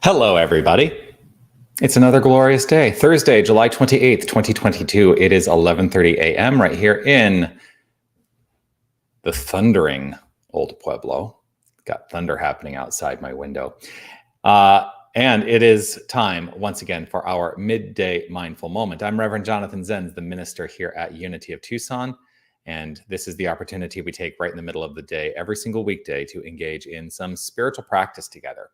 Hello, everybody. It's another glorious day. Thursday, July 28th, 2022. It is 11:30 a.m. right here in the thundering Old Pueblo. Got thunder happening outside my window. And it is time, once again, for our Midday Mindful Moment. I'm Reverend Jonathan Zenz, the minister here at Unity of Tucson. And this is the opportunity we take right in the middle of the day, every single weekday, to engage in some spiritual practice together.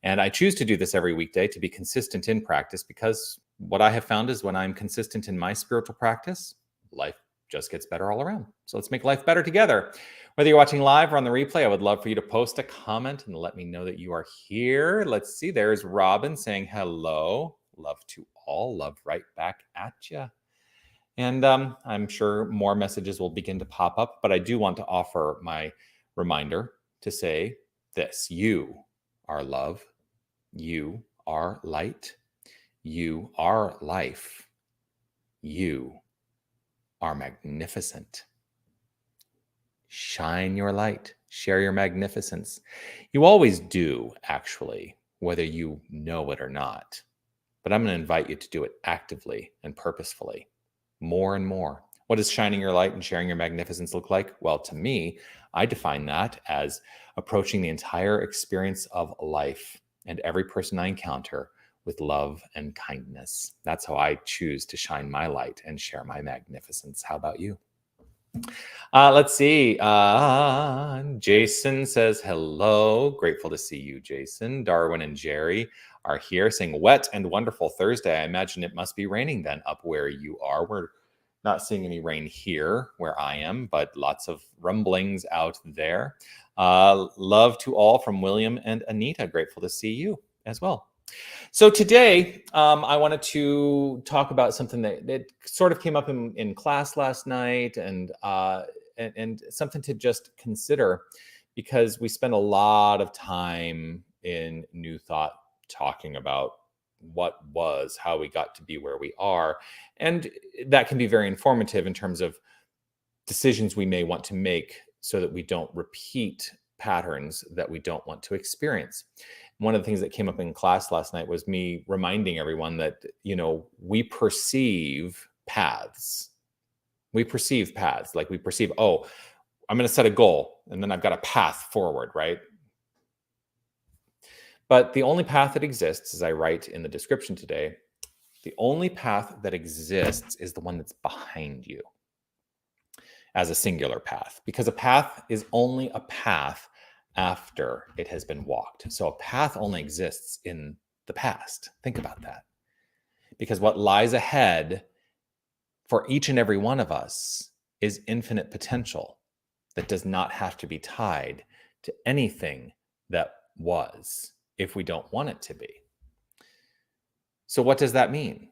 And I choose to do this every weekday to be consistent in practice, because what I have found is when I'm consistent in my spiritual practice, life just gets better all around. So let's make life better together. Whether you're watching live or on the replay, I would love for you to post a comment and let me know that you are here. Let's see, there's Robin saying hello. Love to all, love right back at you. And I'm sure more messages will begin to pop up, but I do want to offer my reminder to say this: you are love, you are light, you are life, you are magnificent. Shine your light, share your magnificence. You always do, actually, whether you know it or not. But I'm going to invite you to do it actively and purposefully, more and more. What does shining your light and sharing your magnificence look like? Well, to me, I define that as approaching the entire experience of life and every person I encounter with love and kindness. That's how I choose to shine my light and share my magnificence. How about you? Let's see. Jason says hello. Grateful to see you, Jason. Darwin and Jerry are here saying wet and wonderful Thursday. I imagine it must be raining then up where you are. We're not seeing any rain here where I am, but lots of rumblings out there. Love to all from William and Anita. Grateful to see you as well. So today, I wanted to talk about something that sort of came up in class last night, and something to just consider, because we spend a lot of time in New Thought talking about what was, how we got to be where we are, and that can be very informative in terms of decisions we may want to make so that we don't repeat patterns that we don't want to experience. One of the things that came up in class last night was me reminding everyone that, we perceive paths. We perceive paths. Like we perceive, oh, I'm going to set a goal and then I've got a path forward, right? But the only path that exists, as I write in the description today, the only path that exists is the one that's behind you, as a singular path, because a path is only a path after it has been walked. So a path only exists in the past. Think about that. Because what lies ahead for each and every one of us is infinite potential that does not have to be tied to anything that was, if we don't want it to be. So what does that mean?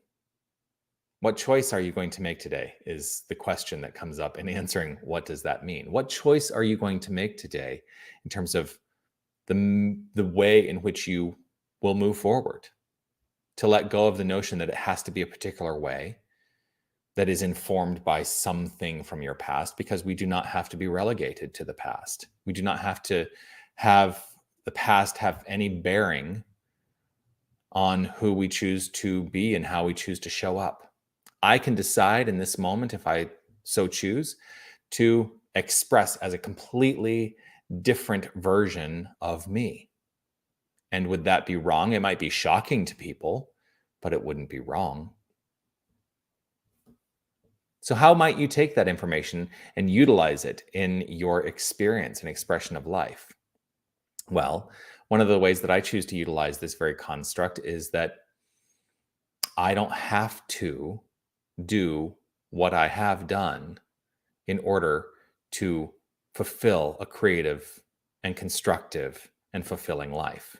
What choice are you going to make today is the question that comes up in answering what does that mean? What choice are you going to make today in terms of the way in which you will move forward? To let go of the notion that it has to be a particular way that is informed by something from your past, because we do not have to be relegated to the past. We do not have to have the past have any bearing on who we choose to be and how we choose to show up. I can decide in this moment, if I so choose, to express as a completely different version of me. And would that be wrong? It might be shocking to people, but it wouldn't be wrong. So how might you take that information and utilize it in your experience and expression of life? Well, one of the ways that I choose to utilize this very construct is that I don't have to do what I have done in order to fulfill a creative and constructive and fulfilling life.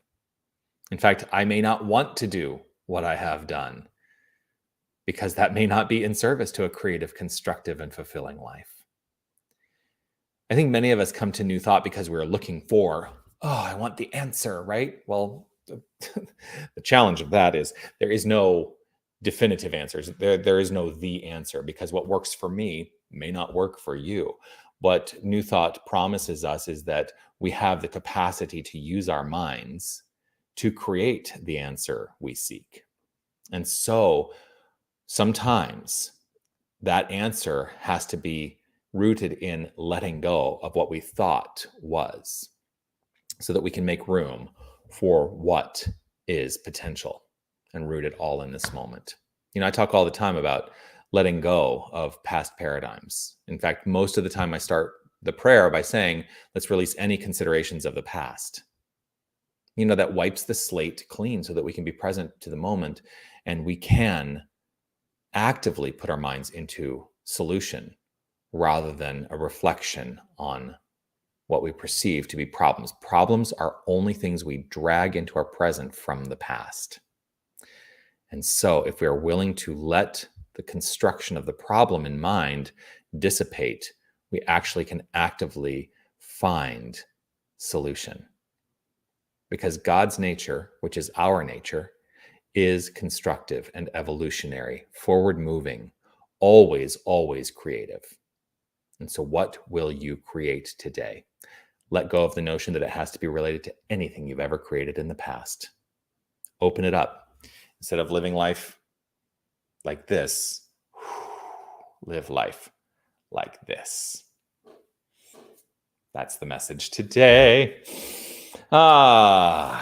In fact, I may not want to do what I have done, because that may not be in service to a creative, constructive, and fulfilling life. I think many of us come to New Thought because we're looking for, I want the answer, right? Well, the challenge of that is there is no definitive answers. There is no the answer, because what works for me may not work for you. What New Thought promises us is that we have the capacity to use our minds to create the answer we seek. And so sometimes that answer has to be rooted in letting go of what we thought was, so that we can make room for what is potential and root it all in this moment. I talk all the time about letting go of past paradigms. In fact, most of the time I start the prayer by saying, let's release any considerations of the past. That wipes the slate clean so that we can be present to the moment and we can actively put our minds into solution rather than a reflection on what we perceive to be problems. Problems are only things we drag into our present from the past. And so if we are willing to let the construction of the problem in mind dissipate, we actually can actively find solution. Because God's nature, which is our nature, is constructive and evolutionary, forward-moving, always, always creative. And so what will you create today? Let go of the notion that it has to be related to anything you've ever created in the past. Open it up. Instead of living life like this, live life like this. That's the message today. I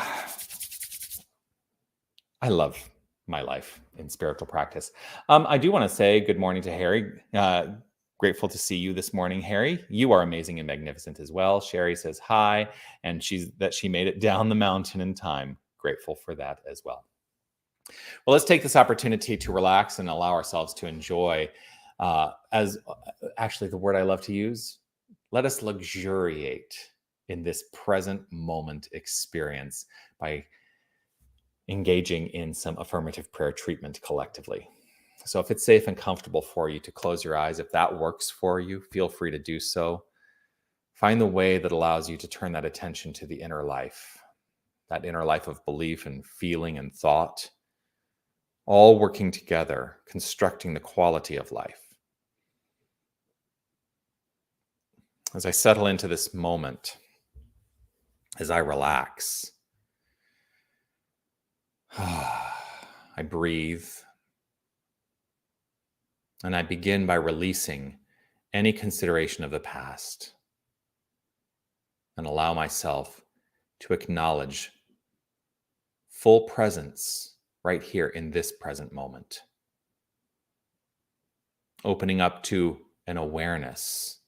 love my life in spiritual practice. I do want to say good morning to Harry. Grateful to see you this morning, Harry. You are amazing and magnificent as well. Sherry says hi, and she made it down the mountain in time. Grateful for that as well. Well, let's take this opportunity to relax and allow ourselves to enjoy, as actually the word I love to use, let us luxuriate in this present moment experience by engaging in some affirmative prayer treatment collectively. So if it's safe and comfortable for you to close your eyes, if that works for you, feel free to do so. Find the way that allows you to turn that attention to the inner life, that inner life of belief and feeling and thought, all working together, constructing the quality of life. As I settle into this moment, as I relax, I breathe, and I begin by releasing any consideration of the past and allow myself to acknowledge full presence right here in this present moment. Opening up to an awareness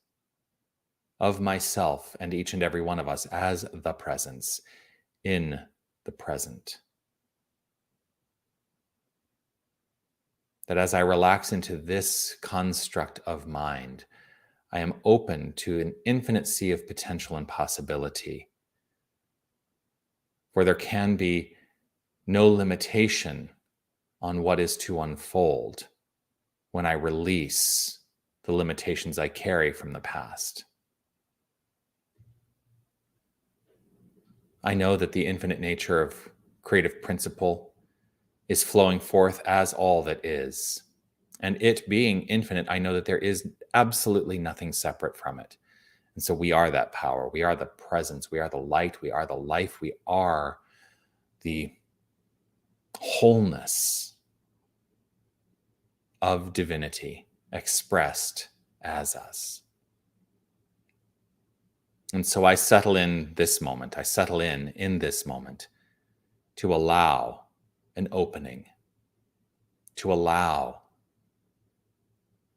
of myself and each and every one of us as the presence in the present. That as I relax into this construct of mind, I am open to an infinite sea of potential and possibility, where there can be no limitation on what is to unfold when I release the limitations I carry from the past. I know that the infinite nature of creative principle is flowing forth as all that is. And it being infinite, I know that there is absolutely nothing separate from it. And so we are that power. We are the presence. We are the light. We are the life. We are the wholeness of divinity expressed as us. And so I settle in this moment. I settle in this moment to allow an opening, to allow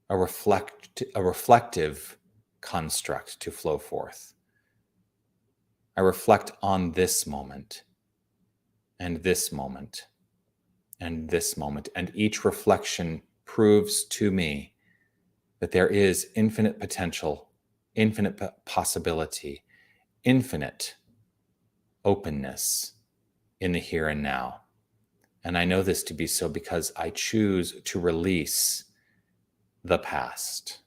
a reflective construct to flow forth. I reflect on this moment, and this moment, and this moment, and each reflection proves to me that there is infinite potential, infinite possibility, infinite openness in the here and now. And I know this to be so because I choose to release the past.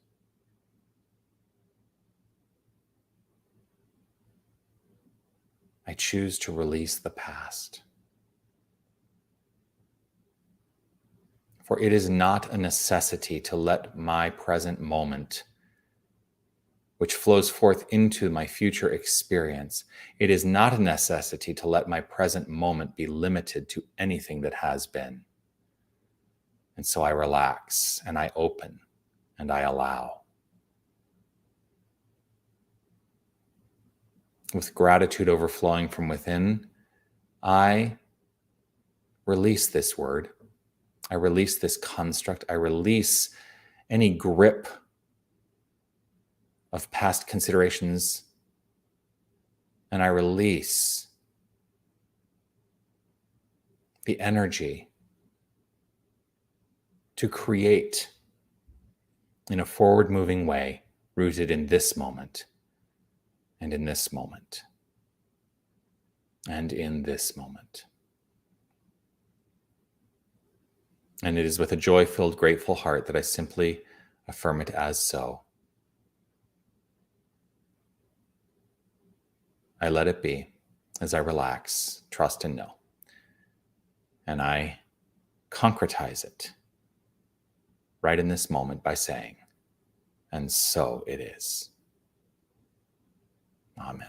I choose to release the past. For it is not a necessity to let my present moment which flows forth into my future experience. It is not a necessity to let my present moment be limited to anything that has been. And so I relax and I open and I allow. With gratitude overflowing from within, I release this word. I release this construct. I release any grip of past considerations. And I release the energy to create in a forward-moving way, rooted in this moment, and in this moment, and in this moment. And it is with a joy-filled, grateful heart that I simply affirm it as so. I let it be as I relax, trust, and know. And I concretize it right in this moment by saying, and so it is. Amen.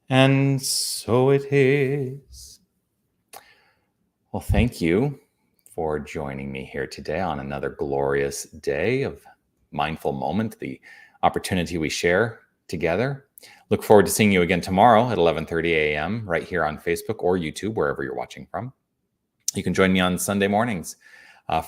And so it is. Well, thank you for joining me here today on another glorious day of Mindful Moment, the opportunity we share together. Look forward to seeing you again tomorrow at 11:30 a.m. right here on Facebook or YouTube, wherever you're watching from. You can join me on Sunday mornings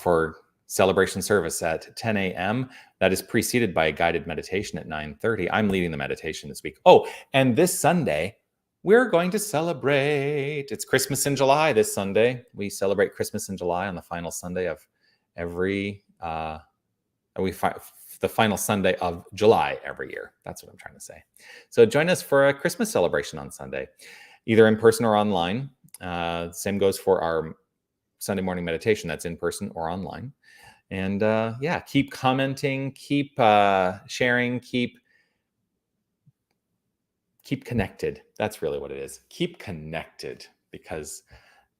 for celebration service at 10 a.m. That is preceded by a guided meditation at 9:30. I'm leading the meditation this week. Oh, and this Sunday, we're going to celebrate. It's Christmas in July this Sunday. We celebrate Christmas in July on the final Sunday of every, the final Sunday of July every year. That's what I'm trying to say. So join us for a Christmas celebration on Sunday, either in person or online. Same goes for our Sunday morning meditation. That's in person or online. And keep commenting, keep sharing, keep connected. That's really what it is. Keep connected, because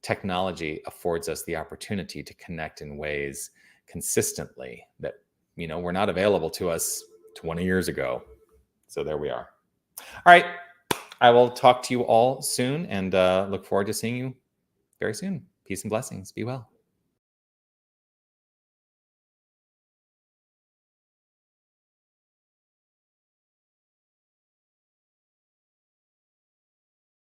technology affords us the opportunity to connect in ways consistently that, were not available to us 20 years ago. So there we are. All right. I will talk to you all soon and look forward to seeing you very soon. Peace and blessings. Be well.